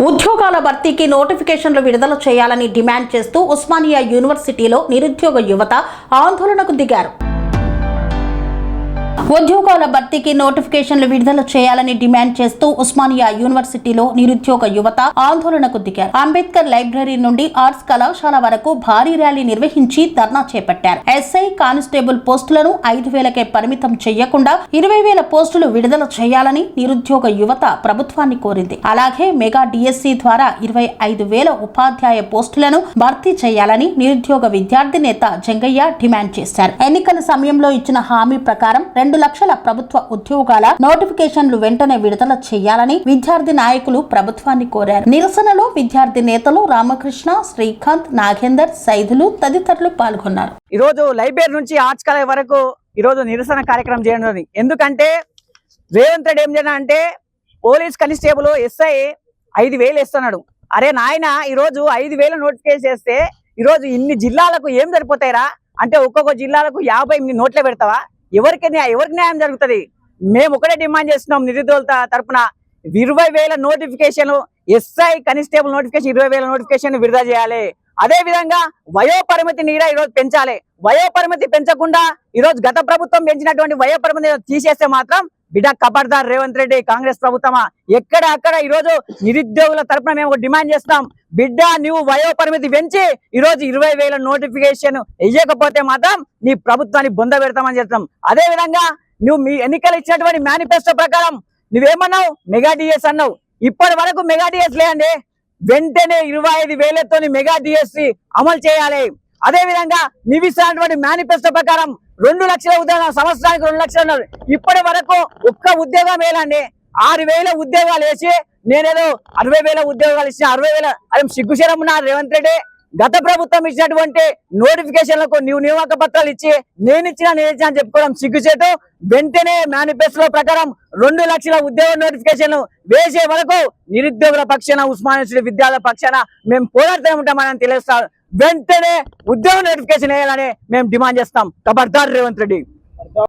ఉద్యోగాల భర్తీకి నోటిఫికేషన్లు విడుదల చేయాలని డిమాండ్ చేస్తూ ఉస్మానియా యూనివర్సిటీలో నిరుద్యోగ యువత ఆందోళనకు దిగారు. ఉద్యోగాల భర్తీకి నోటిఫికేషన్లు విడుదల చేయాలని డిమాండ్ చేస్తూ ఉస్మానియా యూనివర్సిటీలో నిరుద్యోగ యువత ఆందోళనకు దిగారు. అంబేద్కర్ లైబ్రరీ నుండి ఆర్ట్స్ కళాశాల వరకు భారీ ర్యాలీ నిర్వహించి ధర్నా చేపట్టారు. ఎస్ఐ కానిస్టేబుల్ పోస్టులను 5,000కే పరిమితం చేయకుండా 20,000 పోస్టులు విడుదల చేయాలని నిరుద్యోగ యువత ప్రభుత్వాన్ని కోరింది. అలాగే మెగా డిఎస్సి ద్వారా 25,000 ఉపాధ్యాయ పోస్టులను భర్తీ చేయాలని నిరుద్యోగ విద్యార్థి నేత జంగయ్య డిమాండ్ చేశారు. ఎన్నికల సమయంలో ఇచ్చిన హామీ ప్రకారం 2 లక్షల ప్రభుత్వ ఉద్యోగాల నోటిఫికేషన్లు వెంటనే విడుదల చేయాలని విద్యార్థి నాయకులు ప్రభుత్వాన్ని కోరారు. నిరసనలో విద్యార్థి నేతలు రామకృష్ణ, శ్రీకాంత్, నాగేందర్, సైదులు తదితరులు పాల్గొన్నారు. ఈ రోజు లైబ్రరీ నుంచి ఆర్ట్స్ కాలేజ్ వరకు ఈ రోజు నిరసన కార్యక్రమం చేయడం. ఎందుకంటే రేవంత్ రెడ్డి ఏం చేయడం అంటే పోలీస్ కానిస్టేబుల్ ఎస్ఐ 5,000 ఇస్తున్నాడు. అరే నాయన, ఈ రోజు 5,000 నోటిఫికేషన్ చేస్తే ఈ రోజు ఇన్ని జిల్లాలకు ఏం సరిపోతాయిరా అంటే ఒక్కొక్క జిల్లాలకు 50 నోట్లే పెడతావా? ఎవరికి న్యాయం జరుగుతుంది? మేము ఒకటే డిమాండ్ చేస్తున్నాం నిరుద్యోగుల తరఫున 20,000 notification SI constable notification 20,000 notification విడుదల చేయాలి. అదే విధంగా వయోపరిమితిని కూడా ఈరోజు పెంచాలి. వయోపరిమితి పెంచకుండా ఈరోజు గత ప్రభుత్వం పెంచినటువంటి వయోపరిమితి తీసేస్తే మాత్రం బిడ్డ కబర్దార్ రేవంత్ రెడ్డి కాంగ్రెస్ ప్రభుత్వమా. ఎక్కడ అక్కడ ఈరోజు నిరుద్యోగుల తరఫున మేము డిమాండ్ చేస్తాం, బిడ్డ నువ్వు వయోపరిమితి పెంచి ఈరోజు 20,000 నోటిఫికేషన్ ఇవ్వకపోతే మాత్రం నీ ప్రభుత్వాన్ని బొంద పెడతామని చెప్తాం. అదే విధంగా నువ్వు మీ ఎన్నికలు ఇచ్చినటువంటి మేనిఫెస్టో ప్రకారం నువ్వేమన్నావు? మెగా డిఎస్ అన్నావు. ఇప్పటి వరకు మెగా డిఎస్ లేదండి. వెంటనే 25,000తో మెగా డిఎస్సి అమలు చేయాలి. అదే విధంగా నువ్వు ఇచ్చినటువంటి మేనిఫెస్టో ప్రకారం 2 లక్షల ఉద్యోగాలు, సంవత్సరానికి 2 లక్షలు ఉన్నారు. ఇప్పటి వరకు ఒక్క ఉద్యోగం వేయాలండి. 6,000 ఉద్యోగాలు వేసి నేనేదో 60,000 ఉద్యోగాలు ఇచ్చిన 60,000 అది సిగ్గుశరం ఉన్నారు రేవంత్ రెడ్డి. గత ప్రభుత్వం ఇచ్చినటువంటి నోటిఫికేషన్లకు నువ్వు నియామక పత్రాలు ఇచ్చి నేను ఇచ్చిన అని చెప్పుకోవడం సిగ్గుచేటు. వెంటనే మేనిఫెస్టో ప్రకారం 2 లక్షల ఉద్యోగ నోటిఫికేషన్ వేసే వరకు నిరుద్యోగుల పక్షాన ఉస్మానియా విద్యార్థుల పక్షాన మేము పోరాడుతూ ఉంటామని తెలుస్తారు. వెంటనే ఉద్యోగ నోటిఫికేషన్ వేయాలని మేము డిమాండ్ చేస్తాం. ఖబర్దార్ రేవంత్ రెడ్డి.